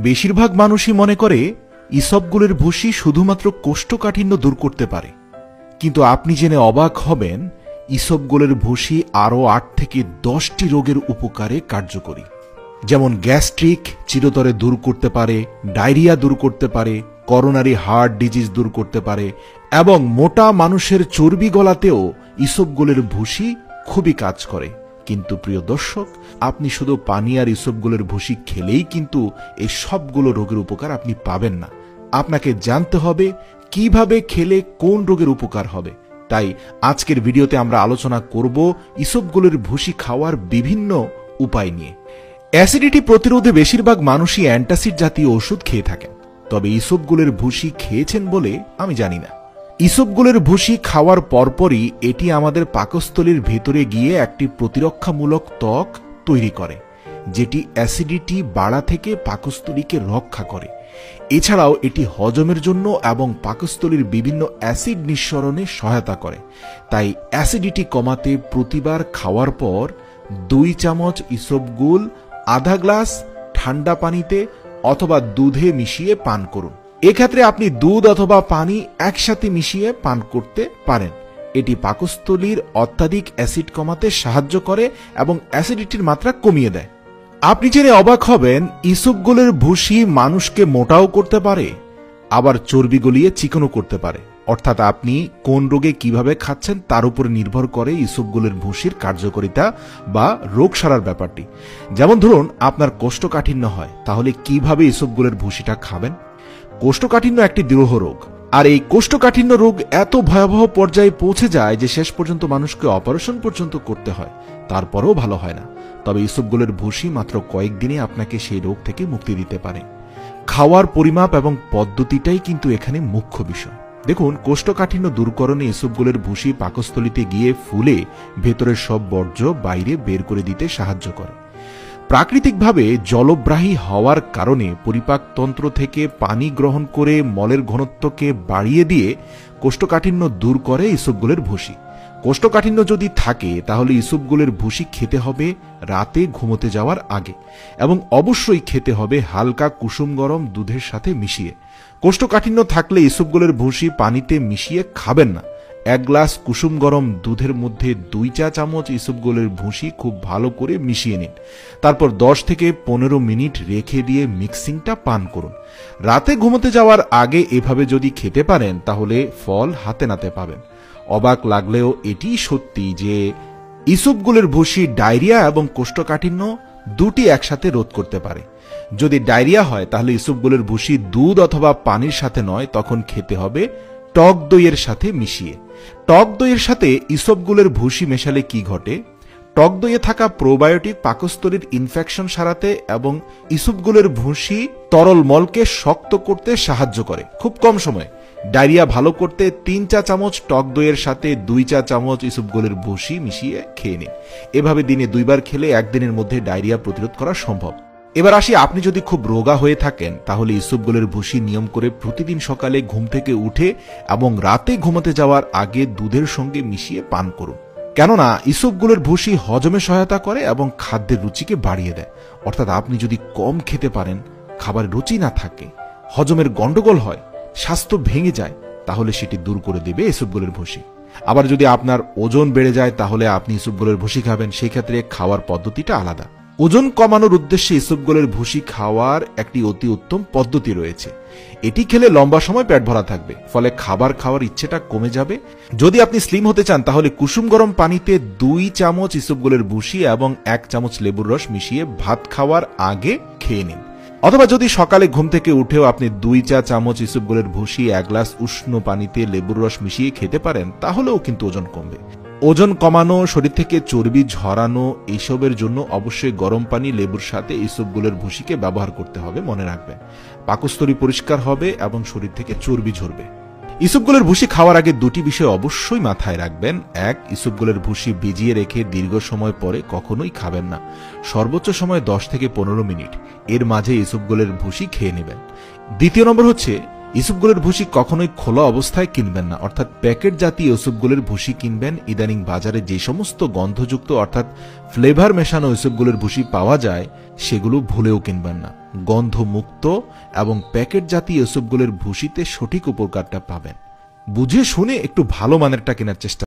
বেশিরভাগ মানুষই মনে করে ইসবগুলের ভুসি শুধুমাত্র কোষ্ঠকাঠিন্য দূর করতে পারে, কিন্তু আপনি জেনে অবাক হবেন ইসবগুলের ভুসি আরও 8 থেকে 10টি রোগের উপকারে কার্যকরী। যেমন গ্যাস্ট্রিক চিরতরে দূর করতে পারে, ডায়রিয়া দূর করতে পারে, করোনারি হার্ট ডিজিজ দূর করতে পারে এবং মোটা মানুষের চর্বি গলাতেও ইসবগুলের ভুসি খুবই কাজ করে। কিন্তু প্রিয় দর্শক, আপনি শুধু পানি আর ইসবগুলের ভুসি খেলেই কিন্তু এই সবগুলো রোগের উপকার আপনি পাবেন না। আপনাকে জানতে হবে কিভাবে খেলে কোন রোগের উপকার হবে। তাই আজকের ভিডিওতে আমরা আলোচনা করব ইসবগুলের ভুসি খাওয়ার বিভিন্ন উপায় নিয়ে। অ্যাসিডিটি প্রতিরোধে বেশিরভাগ মানুষই অ্যান্টাসিড জাতীয় ওষুধ খেয়ে থাকেন, তবে ইসবগুলের ভুসি খেয়েছেন বলে আমি জানি না। ইসবগুলের ভুসি খাওয়ার পরপরই এটি আমাদের পাকস্থলীর ভেতরে গিয়ে একটি প্রতিরক্ষামূলক ত্বক তৈরি করে, যেটি অ্যাসিডিটি বাড়া থেকে পাকস্থলীকে রক্ষা করে। এছাড়াও এটি হজমের জন্য এবং পাকস্থলীর বিভিন্ন অ্যাসিড নিঃসরণে সহায়তা করে। তাই অ্যাসিডিটি কমাতে প্রতিবার খাওয়ার পর 2 চামচ ইসবগুল আধা গ্লাস ঠান্ডা পানিতে অথবা দুধে মিশিয়ে পান করুন। এক্ষেত্রে আপনি দুধ অথবা পানি একসাথে মিশিয়ে পান করতে পারেন। এটি পাকস্থলীর অত্যাধিক অ্যাসিড কমাতে সাহায্য করে এবং অ্যাসিডিটির মাত্রা কমিয়ে দেয়। আপনি জেনে অবাক হবেন ইসবগুলের ভুসি মানুষকে মোটাও করতে পারে, আবার চর্বি গলিয়ে চিকনও করতে পারে। অর্থাৎ আপনি কোন রোগে কিভাবে খাচ্ছেন তার উপর নির্ভর করে ইসবগুলের ভুসির কার্যকারিতা বা রোগ সারার ব্যাপারটি। যেমন ধরুন আপনার কোষ্ঠকাঠিন্য হয়, তাহলে কিভাবে ইসবগুলের ভুসিটা খাবেন? কোষ্ঠকাঠিন্য একটি দৃঢ় রোগ, আর এই কোষ্ঠকাঠিন্য রোগ এত ভয়াবহ পর্যায়ে পৌঁছে যায় যে শেষ পর্যন্ত মানুষকে অপারেশন পর্যন্ত করতে হয়, তারপরেও ভালো হয় না। তবে ইসবগুলের ভুসি মাত্র কয়েকদিনে আপনাকে সেই রোগ থেকে মুক্তি দিতে পারে। খাওয়ার পরিমাপ এবং পদ্ধতিটাই কিন্তু এখানে মুখ্য বিষয়। দেখুন, কোষ্ঠকাঠিন্য দূরকরণে ইসবগুলের ভুসি পাকস্থলীতে গিয়ে ফুলে ভেতরের সব বর্জ্য বাইরে বের করে দিতে সাহায্য করে। প্রাকৃতিকভাবে জলগ্রাহী হওয়ার কারণে পরিপাকতন্ত্র থেকে পানি গ্রহণ করে মলের ঘনত্বকে বাড়িয়ে দিয়ে কোষ্ঠকাঠিন্য দূর করে ইসবগুলের ভুসি। কোষ্ঠকাঠিন্য যদি থাকে তাহলে ইসবগুলের ভুসি খেতে হবে রাতে ঘুমোতে যাওয়ার আগে, এবং অবশ্যই খেতে হবে হালকা কুসুম গরম দুধের সাথে মিশিয়ে। কোষ্ঠকাঠিন্য থাকলে ইসবগুলের ভুসি পানিতে মিশিয়ে খাবেন না। 1 গ্লাস কুসুম গরম দুধের মধ্যে 2 চা চামচ ইসবগুলের ভুসি খুব ভালো করে মিশিয়ে নিন। তারপর 10 থেকে 15 মিনিট রেখে দিয়ে মিক্সিংটা পান করুন। রাতে ঘুমোতে যাওয়ার আগে এভাবে যদি খেতে পারেন তাহলে ফল হাতে নাতে পাবেন। অবাক লাগলেও এটি সত্যি যে ইসবগুলের ভুসি ডায়রিয়া এবং কোষ্ঠকাঠিন্য দুটি একসাথে রোধ করতে পারে। যদি ডায়রিয়া হয় তাহলে ইসবগুলের ভুসি দুধ অথবা পানির সাথে নয়, তখন খেতে হবে টক দইয়ের সাথে মিশিয়ে। টক দইয়ের সাথে ইসবগুলের ভুসি মেশালে কি ঘটে? টক দইয়ে থাকা প্রোবায়োটিক পাকস্থলীর ইনফেকশন সারাতে এবং ইসবগুলের ভুসি তরল মলকে শক্ত করতে সাহায্য করে। খুব কম সময়ে ডায়রিয়া ভালো করতে 3 চা চামচ টক দইয়ের সাথে 2 চা চামচ ইসবগুলের ভুসি মিশিয়ে খেয়ে নিন। এভাবে দিনে 2 বার খেলে 1 দিনের মধ্যে ডায়রিয়া প্রতিরোধ করা সম্ভব। এবার আসি, আপনি যদি খুব রোগা হয়ে থাকেন তাহলে ইসবগুলের ভুসি নিয়ম করে প্রতিদিন সকালে ঘুম থেকে উঠে এবং রাতে ঘুমাতে যাওয়ার আগে দুধের সঙ্গে মিশিয়ে পান করুন। কেননা ইসবগুলের ভুসি হজমে সহায়তা করে এবং খাদ্যের রুচিকে বাড়িয়ে দেয়। অর্থাৎ আপনি যদি কম খেতে পারেন, খাবার রুচি না থাকে, হজমের গন্ডগোল হয়, স্বাস্থ্য ভেঙে যায়, তাহলে সেটি দূর করে দেবে ইসবগুলের ভুসি। আবার যদি আপনার ওজন বেড়ে যায় তাহলে আপনি ইসবগুলের ভুসি খাবেন, সেই ক্ষেত্রে খাওয়ার পদ্ধতিটা আলাদা। ওজন কমানোর উদ্দেশ্যে ইসবগুলের ভুসি খাওয়ার একটি অতি উত্তম পদ্ধতি রয়েছে। এটি খেলে লম্বা সময় পেট ভরা থাকবে, ফলে খাবার খাওয়ার ইচ্ছেটা কমে যাবে। যদি আপনি স্লিম হতে চান তাহলে কুসুম গরম পানিতে 2 চামচ ইসবগুলের ভুসি এবং 1 চামচ লেবুর রস মিশিয়ে ভাত খাওয়ার আগে খেয়ে নিন। অথবা যদি সকালে ঘুম থেকে উঠেও আপনি 2 চা চামচ ইসবগুলের ভুসি 1 গ্লাস উষ্ণ পানিতে লেবুর রস মিশিয়ে খেতে পারেন, তাহলেও কিন্তু ওজন কমবে। ওজন কমানো, শরীর থেকে চর্বি ঝরানো, এইসবের জন্য অবশ্যই গরম পানি লেবুর সাথে ইসবগুলের ভুসিকে ব্যবহার করতে হবে। মনে রাখবেন, পাকস্থলী পরিষ্কার হবে এবং শরীর থেকে চর্বি ঝরবে। ইসবগুলের ভুসি খাওয়ার আগে 2টি বিষয় অবশ্যই মাথায় রাখবেন। 1, ইসবগুলের ভুসি ভিজিয়ে রেখে দীর্ঘ সময় পরে কখনোই খাবেন না। সর্বোচ্চ সময় 10 থেকে 15 মিনিট, এর মাঝে ইসবগুলের ভুসি খেয়ে নেবেন। দ্বিতীয় নম্বর হচ্ছে, ইসবগুলের ভুসি কখনোই খোলা অবস্থায় কিনবেন না, অর্থাৎ প্যাকেট জাতীয় ইসবগুলের ভুসি কিনবেন। ইদানিং বাজারে যে সমস্ত গন্ধযুক্ত অর্থাৎ ফ্লেভার মেশানো ইসবগুলের ভুসি পাওয়া যায় সেগুলো ভুলেও কিনবেন না। গন্ধমুক্ত এবং প্যাকেট জাতীয় ইসবগুলের ভুসিতে সঠিক উপকারটা পাবেন। বুঝে শুনে একটু ভালো মানেরটা কেনার চেষ্টা